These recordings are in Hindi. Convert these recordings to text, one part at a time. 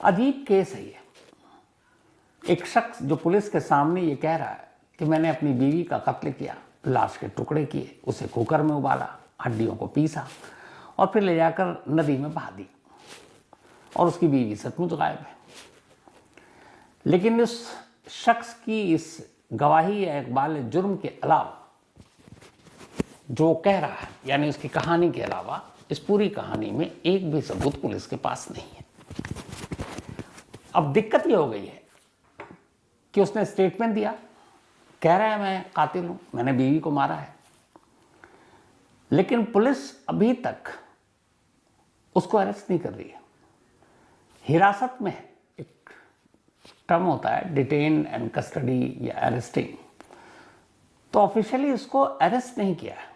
अजीब केस है ये। एक शख्स जो पुलिस के सामने ये कह रहा है कि मैंने अपनी बीवी का कत्ल किया, लाश के टुकड़े किए, उसे कुकर में उबाला, हड्डियों को पीसा और फिर ले जाकर नदी में बहा दिया, और उसकी बीवी सचमुच गायब है। लेकिन इस शख्स की इस गवाही या इकबाल जुर्म के अलावा जो कह रहा है, यानी उसकी कहानी के अलावा इस पूरी कहानी में एक भी सबूत पुलिस के पास नहीं है। अब दिक्कत ये हो गई है कि उसने स्टेटमेंट दिया, कह रहा है मैं कातिल हूं, मैंने बीवी को मारा है, लेकिन पुलिस अभी तक उसको अरेस्ट नहीं कर रही है। हिरासत में है, एक टर्म होता है डिटेन एंड कस्टडी या अरेस्टिंग, तो ऑफिशियली उसको अरेस्ट नहीं किया है।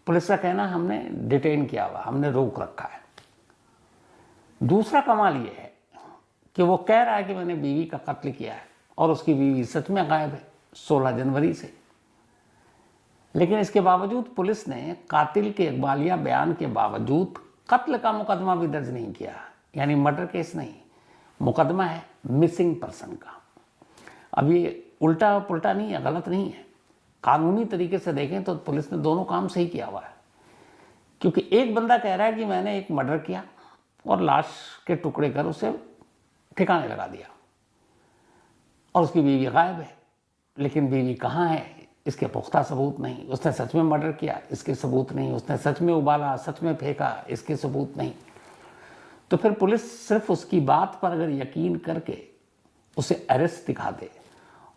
पुलिस का कहना हमने डिटेन किया हुआ, हमने रोक रखा है। दूसरा कमाल ये है कि वो कह रहा है कि मैंने बीवी का कत्ल किया है और उसकी बीवी सच में गायब है 16 जनवरी से। लेकिन इसके बावजूद पुलिस ने कातिल के इकबालिया बयान के बावजूद कत्ल का मुकदमा भी दर्ज नहीं किया, यानी मर्डर केस नहीं, मुकदमा है मिसिंग पर्सन का। अब ये उल्टा पुल्टा नहीं है, गलत नहीं है। कानूनी तरीके से देखें तो पुलिस ने दोनों काम सही किया हुआ है, क्योंकि एक बंदा कह रहा है कि मैंने एक मर्डर किया और लाश के टुकड़े कर उसे ठिकाने लगा दिया, और उसकी बीवी गायब है। लेकिन बीवी कहाँ है इसके पुख्ता सबूत नहीं। उसने सच में मर्डर किया, इसके सबूत नहीं। उसने सच में उबाला, सच में फेंका, इसके सबूत नहीं। तो फिर पुलिस सिर्फ उसकी बात पर अगर यकीन करके उसे अरेस्ट दिखा दे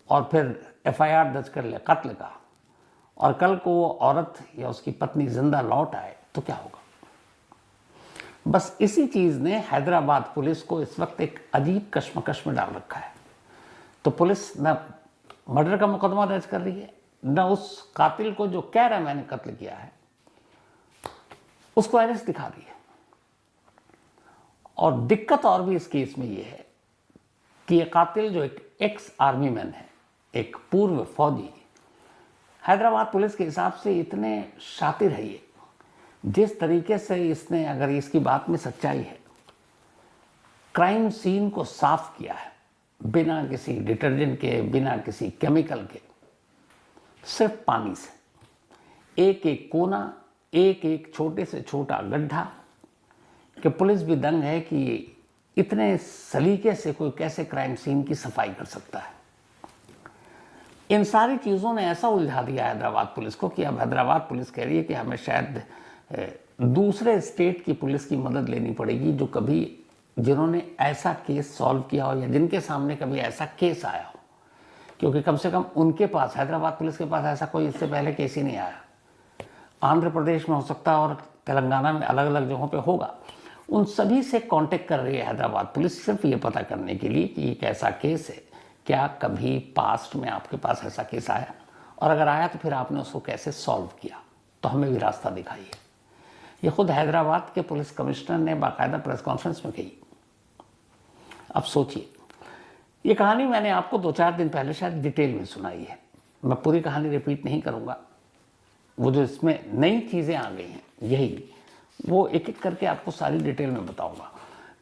और फिर एफआईआर दर्ज कर ले कत्ल का, और कल को वो औरत या उसकी पत्नी जिंदा लौट आए तो क्या होगा। बस इसी चीज़ ने हैदराबाद पुलिस को इस वक्त एक अजीब कश्मकश में डाल रखा है। तो पुलिस न मर्डर का मुकदमा दर्ज कर रही है, न उस कातिल को जो कह रहा है मैंने कत्ल किया है उसको अरेस्ट दिखा रही है। और दिक्कत और भी इस केस में ये है कि ये कातिल जो एक एक्स आर्मी मैन है, एक पूर्व फौजी, हैदराबाद पुलिस के हिसाब से इतने शातिर है ये, जिस तरीके से इसने, अगर इसकी बात में सच्चाई है, क्राइम सीन को साफ किया है बिना किसी डिटर्जेंट के, बिना किसी केमिकल के, सिर्फ पानी से। एक एक कोना, एक एक छोटे से छोटा गड्ढा, कि पुलिस भी दंग है कि इतने सलीके से कोई कैसे क्राइम सीन की सफाई कर सकता है। इन सारी चीज़ों ने ऐसा उलझा दिया हैदराबाद पुलिस को कि अब हैदराबाद पुलिस कह रही है कि हमें शायद दूसरे स्टेट की पुलिस की मदद लेनी पड़ेगी, जो कभी जिन्होंने ऐसा केस सॉल्व किया हो या जिनके सामने कभी ऐसा केस आया हो, क्योंकि कम से कम उनके पास, हैदराबाद पुलिस के पास ऐसा कोई इससे पहले केस ही नहीं आया। आंध्र प्रदेश में हो सकता है और तेलंगाना में अलग अलग जगहों पे होगा। उन सभी से कांटेक्ट कर रही है हैदराबाद पुलिस, सिर्फ ये पता करने के लिए कि एक ऐसा केस है, क्या कभी पास्ट में आपके पास ऐसा केस आया, और अगर आया तो फिर आपने उसको कैसे सॉल्व किया, तो हमें भी रास्ता दिखाइए। ये खुद हैदराबाद के पुलिस कमिश्नर ने बाकायदा प्रेस कॉन्फ्रेंस में कही। अब सोचिए, ये कहानी मैंने आपको 2-4 दिन पहले शायद डिटेल में सुनाई है, मैं पूरी कहानी रिपीट नहीं करूँगा। वो जो इसमें नई चीज़ें आ गई हैं, यही वो एक एक करके आपको सारी डिटेल में बताऊंगा।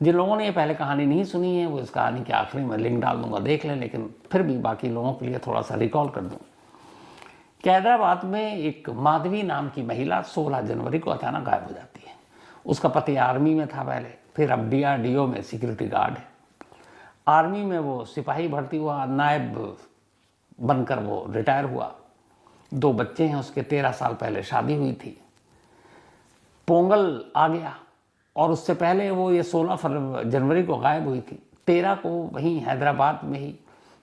जिन लोगों ने ये पहले कहानी नहीं सुनी है वो इस कहानी के आखिरी में लिंक डाल दूंगा, देख लें। लेकिन फिर भी बाकी लोगों के लिए थोड़ा सा रिकॉल कर दूं कि हैदराबाद में एक माधवी नाम की महिला 16 जनवरी को अचानक गायब हो जाती है। उसका पति आर्मी में था पहले, फिर अब DRDO में सिक्योरिटी गार्ड है। आर्मी में वो सिपाही भर्ती हुआ, नायब बनकर वो रिटायर हुआ। 2 बच्चे हैं उसके, 13 साल पहले शादी हुई थी। पोंगल आ गया और उससे पहले वो ये 16 जनवरी को गायब हुई थी। 13 को वहीं हैदराबाद में ही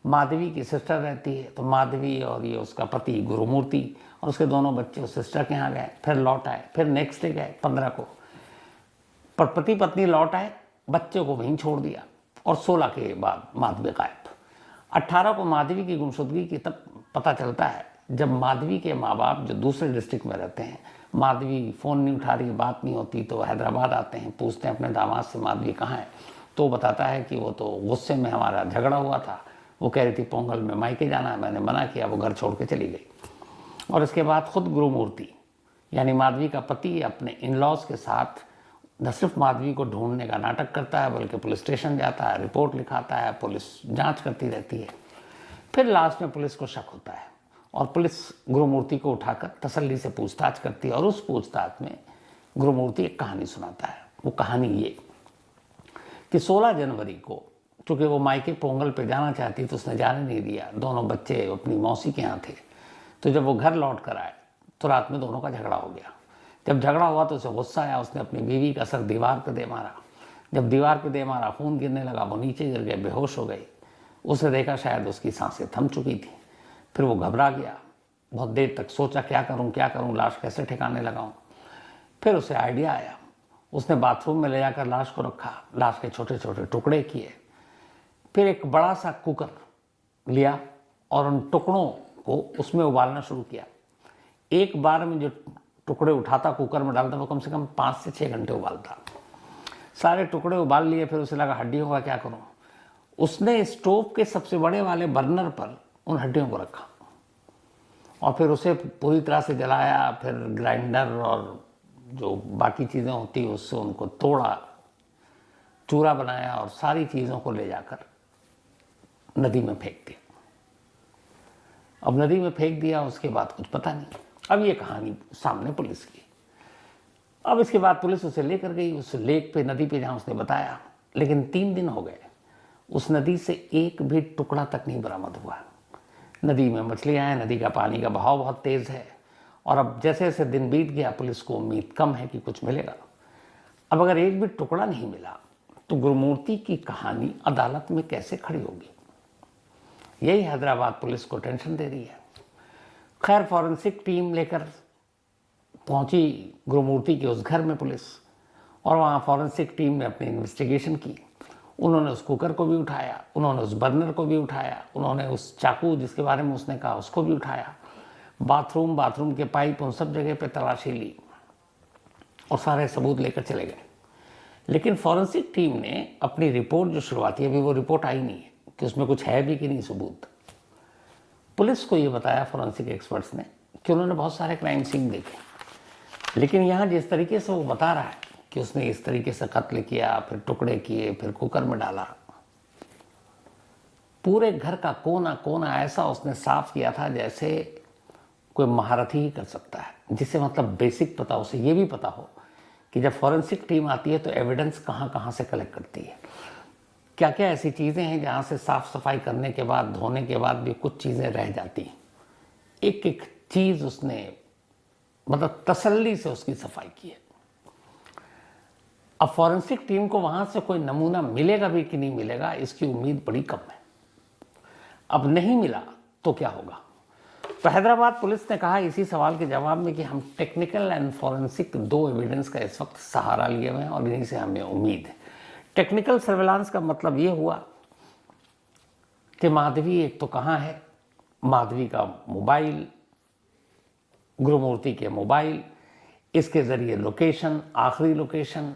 माधवी की सिस्टर रहती है, तो माधवी और ये उसका पति गुरुमूर्ति और उसके दोनों बच्चे उस सिस्टर के यहाँ गए, फिर लौट आए, फिर नेक्स्ट डे गए 15 को, पर पति पत्नी लौट आए, बच्चे को वहीं छोड़ दिया, और 16 के बाद माधवी गायब। 18 को माधवी की गुमशुदगी की तब पता चलता है जब माधवी के माँ बाप जो दूसरे डिस्ट्रिक्ट में रहते हैं, माधवी फ़ोन नहीं उठा रही, बात नहीं होती, तो हैदराबाद आते हैं, पूछते हैं अपने दामाद से माधवी कहाँ है, तो बताता है कि वो तो गुस्से में हमारा झगड़ा हुआ था, वो कह रही थी पोंगल में मायके जाना है, मैंने मना किया, वो घर छोड़ के चली गई। और इसके बाद खुद गुरुमूर्ति यानी माधवी का पति अपने इन लॉज के साथ न सिर्फ माधवी को ढूंढने का नाटक करता है बल्कि पुलिस स्टेशन जाता है, रिपोर्ट लिखाता है, पुलिस जांच करती रहती है। फिर लास्ट में पुलिस को शक होता है और पुलिस गुरुमूर्ति को उठाकर तसल्ली से पूछताछ करती है और उस पूछताछ में गुरुमूर्ति एक कहानी सुनाता है। वो कहानी ये कि 16 जनवरी को, चूँकि वो मायके पोंगल पे जाना चाहती तो उसने जाने नहीं दिया, दोनों बच्चे अपनी मौसी के यहाँ थे। तो जब वो घर लौट कर आए तो रात में दोनों का झगड़ा हो गया। जब झगड़ा हुआ तो उसे गुस्सा आया, उसने अपनी बीवी का सर दीवार पर दे मारा। जब दीवार पर दे मारा, खून गिरने लगा, वो नीचे गिर गए, बेहोश हो गई। उसने देखा शायद उसकी सांसें थम चुकी थी। फिर वो घबरा गया, बहुत देर तक सोचा क्या करूं, लाश कैसे ठिकाने लगाऊं। फिर उसे आइडिया आया, उसने बाथरूम में ले जाकर लाश को रखा, लाश के छोटे छोटे टुकड़े किए। फिर एक बड़ा सा कुकर लिया और उन टुकड़ों को उसमें उबालना शुरू किया। एक बार में जो टुकड़े उठाता कुकर में डालता वो कम से कम 5 से 6 घंटे उबालता। सारे टुकड़े उबाल लिए। फिर उसे लगा हड्डियों का क्या करूं। उसने स्टोव के सबसे बड़े वाले बर्नर पर उन हड्डियों को रखा और फिर उसे पूरी तरह से जलाया। फिर ग्राइंडर और जो बाकी चीज़ें होती उससे उनको तोड़ा, चूरा बनाया और सारी चीज़ों को ले जाकर नदी में फेंक दिया। अब नदी में फेंक दिया, उसके बाद कुछ पता नहीं। अब ये कहानी सामने पुलिस की। अब इसके बाद पुलिस उसे लेकर गई उस लेक पे, नदी पे जहाँ उसने बताया। लेकिन 3 दिन हो गए, उस नदी से एक भी टुकड़ा तक नहीं बरामद हुआ। नदी में मछलियाँ हैं, नदी का पानी का बहाव बहुत तेज़ है और अब जैसे जैसे दिन बीत गया पुलिस को उम्मीद कम है कि कुछ मिलेगा। अब अगर एक भी टुकड़ा नहीं मिला तो गुरुमूर्ति की कहानी अदालत में कैसे खड़ी होगी। यही हैदराबाद पुलिस को टेंशन दे रही है। खैर, फॉरेंसिक टीम लेकर पहुंची गुरुमूर्ति के उस घर में पुलिस, और वहाँ फॉरेंसिक टीम ने अपनी इन्वेस्टिगेशन की। उन्होंने उस कुकर को भी उठाया, उन्होंने उस बर्नर को भी उठाया, उन्होंने उस चाकू जिसके बारे में उसने कहा उसको भी उठाया, बाथरूम के पाइप, उन सब जगह पे तलाशी ली और सारे सबूत लेकर चले गए। लेकिन फॉरेंसिक टीम ने अपनी रिपोर्ट जो शुरुआती, अभी वो रिपोर्ट आई नहीं है कि उसमें कुछ है भी कि नहीं सबूत। पुलिस को ये बताया फॉरेंसिक एक्सपर्ट्स ने कि उन्होंने बहुत सारे क्राइम सीन देखे, लेकिन यहाँ जिस तरीके से वो बता रहा है कि उसने इस तरीके से कत्ल किया, फिर टुकड़े किए, फिर कुकर में डाला, पूरे घर का कोना कोना ऐसा उसने साफ किया था जैसे कोई महारथी ही कर सकता है, जिसे मतलब बेसिक पता, उसे ये भी पता हो कि जब फॉरेंसिक टीम आती है तो एविडेंस कहाँ कहाँ से कलेक्ट करती है, क्या क्या ऐसी चीज़ें हैं जहाँ से साफ सफाई करने के बाद, धोने के बाद भी कुछ चीज़ें रह जाती हैं। एक एक चीज़ उसने मतलब तसल्ली से उसकी सफाई की है। अब फॉरेंसिक टीम को वहाँ से कोई नमूना मिलेगा भी कि नहीं मिलेगा, इसकी उम्मीद बड़ी कम है। अब नहीं मिला तो क्या होगा। तो हैदराबाद पुलिस ने कहा इसी सवाल के जवाब में कि हम टेक्निकल एंड फॉरेंसिक 2 एविडेंस का इस वक्त सहारा लिए हुए हैं और इन्हीं से हमें उम्मीद है। टेक्निकल सर्विलांस का मतलब ये हुआ कि माधवी एक तो कहाँ है, माधवी का मोबाइल, गुरुमूर्ति के मोबाइल, इसके ज़रिए लोकेशन, आखिरी लोकेशन,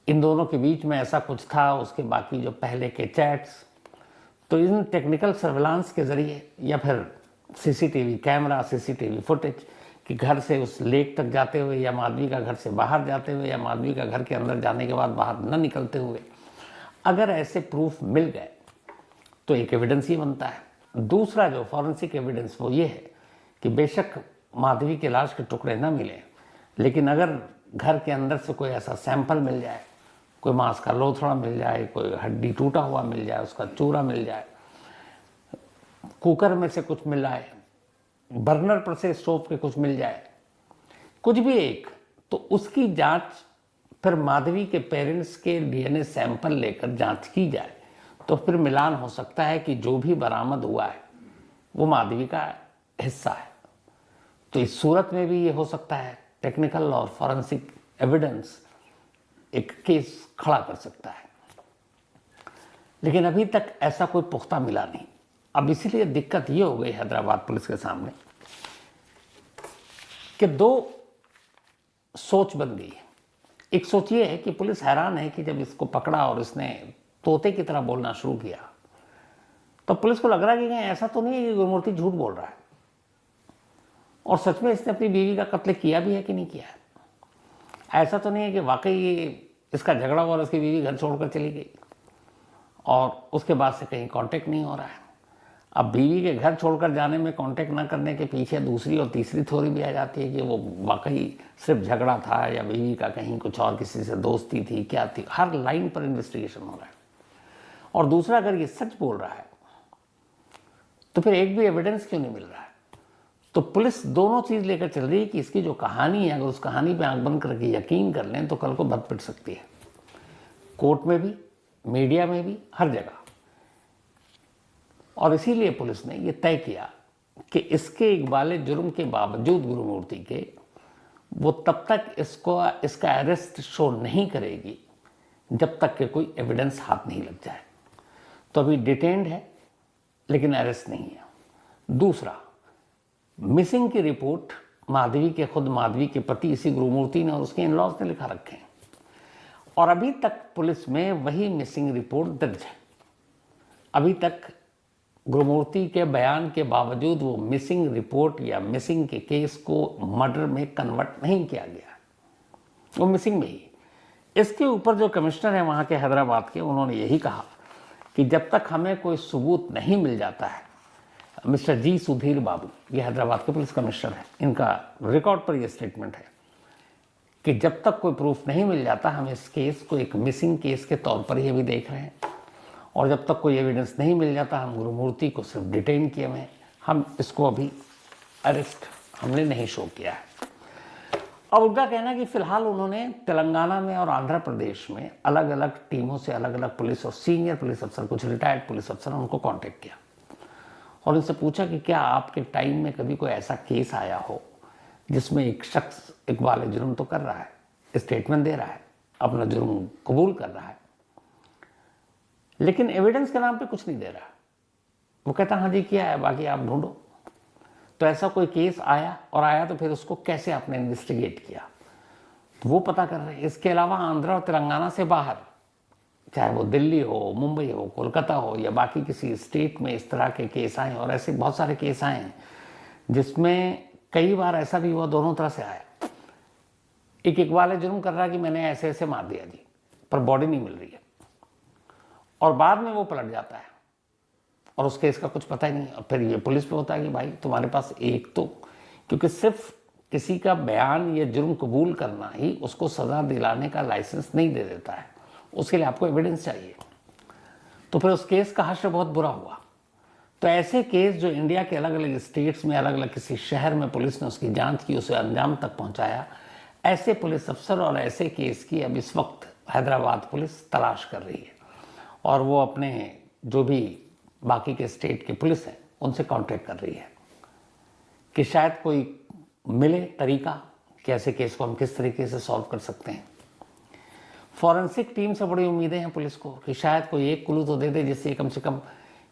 इन दोनों के बीच में ऐसा कुछ था, उसके बाकी जो पहले के चैट्स। तो इन टेक्निकल सर्विलांस के ज़रिए या फिर सीसीटीवी कैमरा, सीसीटीवी फुटेज कि घर से उस लेक तक जाते हुए या माधवी का घर से बाहर जाते हुए या माधवी का घर के अंदर जाने के बाद बाहर न निकलते हुए, अगर ऐसे प्रूफ मिल गए तो एक एविडेंस ही बनता है। दूसरा जो फॉरेंसिक एविडेंस वो ये है कि बेशक माधवी के लाश के टुकड़े न मिले, लेकिन अगर घर के अंदर से कोई ऐसा सैंपल मिल जाए, कोई मांस का लोथड़ा मिल जाए, कोई हड्डी टूटा हुआ मिल जाए, उसका चूरा मिल जाए, कुकर में से कुछ मिल जाए, बर्नर पर से स्टोव के कुछ मिल जाए, कुछ भी एक, तो उसकी जांच फिर माधवी के पेरेंट्स के डीएनए सैंपल लेकर जांच की जाए तो फिर मिलान हो सकता है कि जो भी बरामद हुआ है वो माधवी का हिस्सा है। तो इस सूरत में भी ये हो सकता है, टेक्निकल और फॉरेंसिक एविडेंस एक केस खड़ा कर सकता है। लेकिन अभी तक ऐसा कोई पुख्ता मिला नहीं। अब इसीलिए दिक्कत ये हो गई हैदराबाद पुलिस के सामने कि 2 सोच बन गई। एक सोच ये है कि पुलिस हैरान है कि जब इसको पकड़ा और इसने तोते की तरह बोलना शुरू किया तो पुलिस को लग रहा है कि कहीं ऐसा तो नहीं है कि गुरुमूर्ति झूठ बोल रहा है और सच में इसने अपनी बीवी का कत्ल किया भी है कि नहीं किया है। ऐसा तो नहीं है कि वाकई ये इसका झगड़ा हुआ और उसकी बीवी घर छोड़कर चली गई और उसके बाद से कहीं कांटेक्ट नहीं हो रहा है। अब बीवी के घर छोड़कर जाने में कांटेक्ट ना करने के पीछे दूसरी और तीसरी थ्योरी भी आ जाती है कि वो वाकई सिर्फ झगड़ा था या बीवी का कहीं कुछ और किसी से दोस्ती थी, क्या थी। हर लाइन पर इन्वेस्टिगेशन हो रहा है। और दूसरा, अगर ये सच बोल रहा है तो फिर एक भी एविडेंस क्यों नहीं मिल रहा है? तो पुलिस दोनों चीज लेकर चल रही है कि इसकी जो कहानी है, अगर उस कहानी पे आंख बंद करके यकीन कर लें तो कल को बद पिट सकती है, कोर्ट में भी, मीडिया में भी, हर जगह। और इसीलिए पुलिस ने यह तय किया कि इसके इकबाले जुर्म के बावजूद गुरुमूर्ति के, वो तब तक इसका अरेस्ट शो नहीं करेगी जब तक कि कोई एविडेंस हाथ नहीं लग जाए। तो अभी डिटेन्ड है लेकिन अरेस्ट नहीं है। दूसरा, मिसिंग की रिपोर्ट माधवी के पति इसी गुरुमूर्ति ने और उसके इन-लॉज ने लिखा रखे हैं और अभी तक पुलिस में वही मिसिंग रिपोर्ट दर्ज है। अभी तक गुरुमूर्ति के बयान के बावजूद वो मिसिंग रिपोर्ट या मिसिंग के केस को मर्डर में कन्वर्ट नहीं किया गया, वो मिसिंग में ही। इसके ऊपर जो कमिश्नर है वहाँ के हैदराबाद के, उन्होंने यही कहा कि जब तक हमें कोई सबूत नहीं मिल जाता है, मिस्टर जी सुधीर बाबू, ये हैदराबाद के पुलिस कमिश्नर हैं, इनका रिकॉर्ड पर यह स्टेटमेंट है कि जब तक कोई प्रूफ नहीं मिल जाता हम इस केस को एक मिसिंग केस के तौर पर ही अभी देख रहे हैं और जब तक कोई एविडेंस नहीं मिल जाता हम गुरुमूर्ति को सिर्फ डिटेन किए हुए हैं, हम इसको अभी अरेस्ट हमने नहीं शो किया है। अब उनका कहना है कि फिलहाल उन्होंने तेलंगाना में और आंध्र प्रदेश में अलग अलग टीमों से अलग अलग पुलिस और सीनियर पुलिस अफसर, कुछ रिटायर्ड पुलिस अफसर, उनको कांटेक्ट किया और उनसे पूछा कि क्या आपके टाइम में कभी कोई ऐसा केस आया हो जिसमें एक शख्स इकबाल जुर्म तो कर रहा है, स्टेटमेंट दे रहा है, अपना जुर्म कबूल कर रहा है, लेकिन एविडेंस के नाम पे कुछ नहीं दे रहा। वो कहता हाँ जी किया है, बाकी आप ढूंढो। तो ऐसा कोई केस आया और आया तो फिर उसको कैसे आपने इन्वेस्टिगेट किया, तो वो पता कर रहे हैं। इसके अलावा आंध्र और तेलंगाना से बाहर, चाहे वो दिल्ली हो, मुंबई हो, कोलकाता हो या बाकी किसी स्टेट में इस तरह के केस आए और ऐसे बहुत सारे केस आए हैं जिसमें कई बार ऐसा भी हुआ, दोनों तरह से आया। एक इकबाल जुर्म कर रहा है कि मैंने ऐसे ऐसे मार दिया जी, पर बॉडी नहीं मिल रही है और बाद में वो पलट जाता है और उस केस का कुछ पता ही नहीं। और फिर ये पुलिस पे होता है कि भाई तुम्हारे पास एक तो, क्योंकि सिर्फ किसी का बयान या जुर्म कबूल करना ही उसको सजा दिलाने का लाइसेंस नहीं दे देता है, उसके लिए आपको एविडेंस चाहिए। तो फिर उस केस का हश्र बहुत बुरा हुआ। तो ऐसे केस जो इंडिया के अलग अलग स्टेट्स में, अलग अलग किसी शहर में पुलिस ने उसकी जांच की, उसे अंजाम तक पहुंचाया, ऐसे पुलिस अफसर और ऐसे केस की अब इस वक्त हैदराबाद पुलिस तलाश कर रही है और वो अपने जो भी बाकी के स्टेट के पुलिस हैं उनसे कांटेक्ट कर रही है कि शायद कोई मिले तरीका कि ऐसे केस को हम किस तरीके से सॉल्व कर सकते हैं। फॉरेंसिक टीम से बड़ी उम्मीदें हैं पुलिस को कि शायद कोई एक क्लू तो दे दे जिससे कम से कम,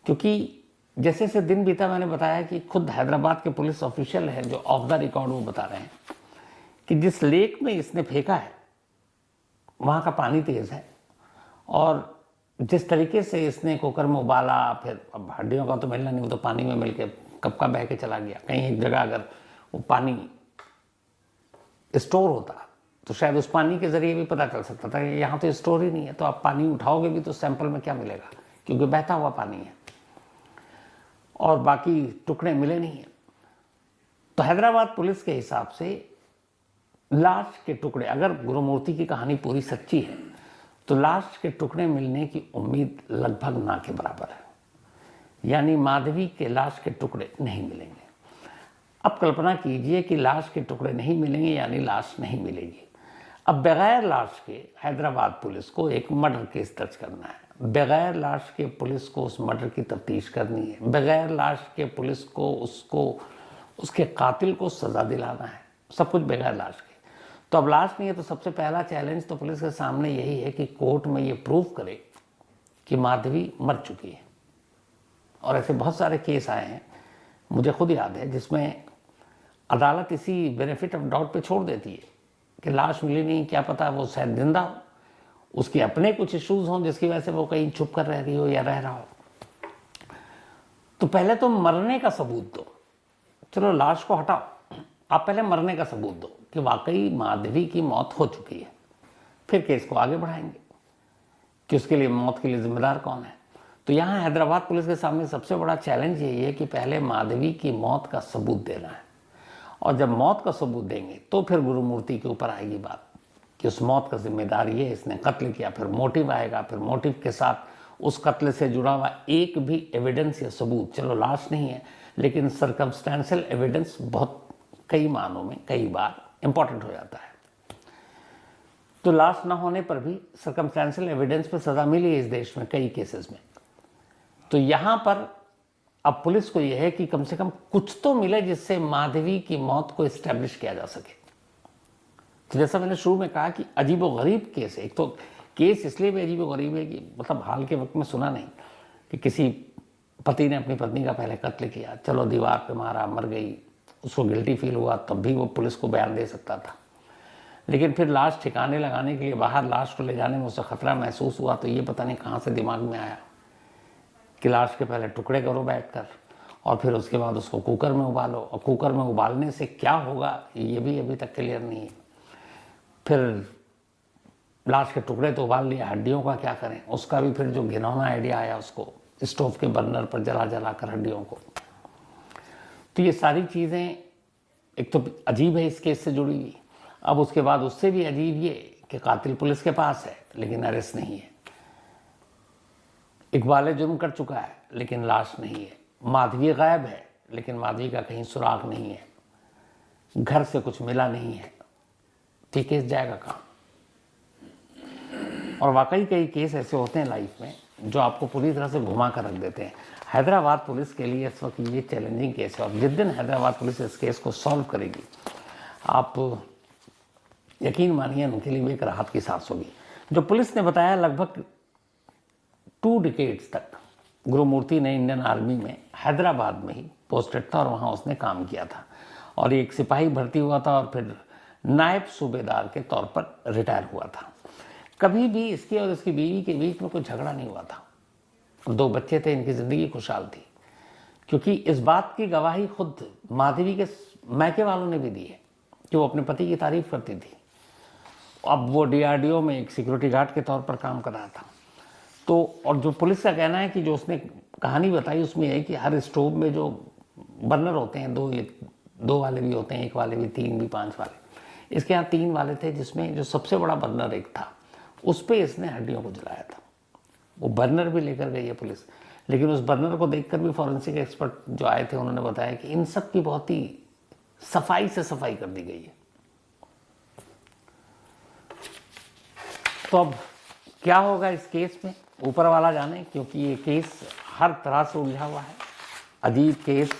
क्योंकि जैसे जैसे दिन बीता मैंने बताया कि खुद हैदराबाद के पुलिस ऑफिशियल है जो ऑफ द रिकॉर्ड वो बता रहे हैं कि जिस लेक में इसने फेंका है वहाँ का पानी तेज है और जिस तरीके से इसने कुकर में उबाला, फिर अब हड्डियों का तो मिलना नहीं, वो तो पानी में मिल के कब का बह के चला गया। कहीं एक जगह अगर वो पानी स्टोर होता तो शायद उस पानी के जरिए भी पता चल सकता था कि यहाँ तो स्टोर ही नहीं है, तो आप पानी उठाओगे भी तो सैंपल में क्या मिलेगा, क्योंकि बहता हुआ पानी है और बाकी टुकड़े मिले नहीं है। तो हैदराबाद पुलिस के हिसाब से लाश के टुकड़े, अगर गुरुमूर्ति की कहानी पूरी सच्ची है तो लाश के टुकड़े मिलने की उम्मीद लगभग ना के बराबर है, यानी माधवी के लाश के टुकड़े नहीं मिलेंगे। अब कल्पना कीजिए कि लाश के टुकड़े नहीं मिलेंगे यानी लाश नहीं मिलेगी। अब बगैर लाश के हैदराबाद पुलिस को एक मर्डर केस दर्ज करना है, बगैर लाश के पुलिस को उस मर्डर की तफ्तीश करनी है, बगैर लाश के पुलिस को उसके कातिल को सजा दिलाना है, सब कुछ बगैर लाश के। तो अब लाश नहीं है तो सबसे पहला चैलेंज तो पुलिस के सामने यही है कि कोर्ट में ये प्रूव करे कि माधवी मर चुकी है। और ऐसे बहुत सारे केस आए हैं, मुझे खुद याद है, जिसमें अदालत इसी बेनिफिट ऑफ डाउट पे छोड़ देती है कि लाश मिली नहीं, क्या पता वो शायद जिंदा हो, उसके अपने कुछ इश्यूज हों जिसकी वजह से वो कहीं छुप कर रह रही हो या रह रहा हो। तो पहले तो मरने का सबूत दो, चलो लाश को हटाओ, आप पहले मरने का सबूत दो, कि वाकई माधवी की मौत हो चुकी है, फिर केस को आगे बढ़ाएंगे कि उसके लिए मौत के लिए जिम्मेदार कौन है। तो यहाँ हैदराबाद पुलिस के सामने सबसे बड़ा चैलेंज यही है कि पहले माधवी की मौत का सबूत देना है, और जब मौत का सबूत देंगे तो फिर गुरुमूर्ति के ऊपर आएगी बात कि उस मौत का जिम्मेदार ये इसने कत्ल किया। फिर मोटिव आएगा, फिर मोटिव के साथ उस कत्ल से जुड़ा हुआ एक भी एविडेंस या सबूत, चलो लाश नहीं है लेकिन सर्कमस्टेंशियल एविडेंस बहुत कई मानों में कई बार इंपॉर्टेंट हो जाता है। तो लाश ना होने पर भी सर्कमस्टेंशियल एविडेंस पे सजा मिली है इस देश में कई केसेस में। तो यहां पर अब पुलिस को यह है कि कम से कम कुछ तो मिले जिससे माधवी की मौत को एस्टेब्लिश किया जा सके। तो जैसा मैंने शुरू में कहा कि अजीबोगरीब केस है। एक तो केस इसलिए भी अजीबोगरीब है कि मतलब हाल के वक्त में सुना नहीं कि किसी पति ने अपनी पत्नी का पहले कत्ल किया, चलो दीवार पे मारा, मर गई, उसको गिल्टी फील हुआ, तब भी वो पुलिस को बयान दे सकता था। लेकिन फिर लाश ठिकाने लगाने के लिए बाहर लाश को ले जाने में उसे खतरा महसूस हुआ, तो ये पता नहीं कहाँ से दिमाग में आया कि लाश के पहले टुकड़े करो बैठकर और फिर उसके बाद उसको कुकर में उबालो, और कुकर में उबालने से क्या होगा ये भी अभी तक क्लियर नहीं है। फिर लाश के टुकड़े तो उबाल लिया, हड्डियों का क्या करें, उसका भी फिर जो घिनौना आइडिया आया उसको स्टोव के बर्नर पर जला जला कर हड्डियों को। तो ये सारी चीज़ें एक तो अजीब है इस केस से जुड़ी हुई। अब उसके बाद उससे भी अजीब ये कि कातिल पुलिस के पास है लेकिन अरेस्ट नहीं है। इकबाल जुर्म कर चुका है लेकिन लाश नहीं है। माधवी गायब है लेकिन माधवी का कहीं सुराग नहीं है, घर से कुछ मिला नहीं है। तो ये केस जाएगा कहाँ? और वाकई कई केस ऐसे होते हैं लाइफ में जो आपको पूरी तरह से घुमा कर रख देते हैं। हैदराबाद पुलिस के लिए इस वक्त ये चैलेंजिंग केस है, और जिस दिन हैदराबाद पुलिस इस केस को सॉल्व करेगी आप यकीन मानिए उनके लिए भी एक राहत की सांस होगी। जो पुलिस ने बताया लगभग 2 डिकेड्स तक गुरुमूर्ति ने इंडियन आर्मी में हैदराबाद में ही पोस्टेड था और वहाँ उसने काम किया था, और एक सिपाही भर्ती हुआ था और फिर नायब सूबेदार के तौर पर रिटायर हुआ था। कभी भी इसकी और इसकी बीवी के बीच में कोई झगड़ा नहीं हुआ था। 2 बच्चे थे, इनकी ज़िंदगी खुशहाल थी, क्योंकि इस बात की गवाही खुद माधवी के मैके वालों ने भी दी है कि वो अपने पति की तारीफ करती थी। अब वो DRDO में एक सिक्योरिटी गार्ड के तौर पर काम कर रहा था। तो और जो पुलिस का कहना है कि जो उसने कहानी बताई उसमें है कि हर स्टोव में जो बर्नर होते हैं, 2 वाले भी होते हैं, 1 वाले भी, 3 भी, 5 वाले, इसके यहाँ 3 वाले थे, जिसमें जो सबसे बड़ा बर्नर एक था उस पर इसने हड्डियों को जलाया था। वो बर्नर भी लेकर गई है पुलिस, लेकिन उस बर्नर को देखकर भी फॉरेंसिक एक्सपर्ट जो आए थे उन्होंने बताया कि इन सब की बहुत ही सफाई से सफाई कर दी गई है। तो अब क्या होगा इस केस में ऊपर वाला जाने, क्योंकि ये केस हर तरह से उलझा हुआ है। अजीब केस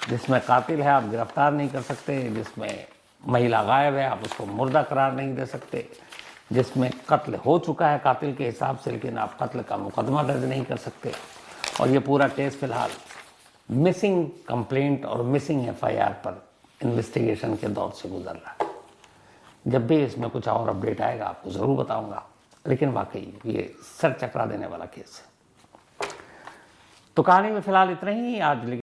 जिसमें कातिल है आप गिरफ्तार नहीं कर सकते, जिसमें महिला गायब है आप उसको मुर्दा करार नहीं दे सकते, जिसमें कत्ल हो चुका है कातिल के हिसाब से लेकिन आप कत्ल का मुकदमा दर्ज नहीं कर सकते। और ये पूरा केस फिलहाल मिसिंग कंप्लेंट और मिसिंग FIR पर इन्वेस्टिगेशन के दौर से गुजर रहा है। जब भी इसमें कुछ और अपडेट आएगा आपको ज़रूर बताऊंगा, लेकिन वाकई ये सर चकरा देने वाला केस है। तो कहानी में फिलहाल इतना ही आज।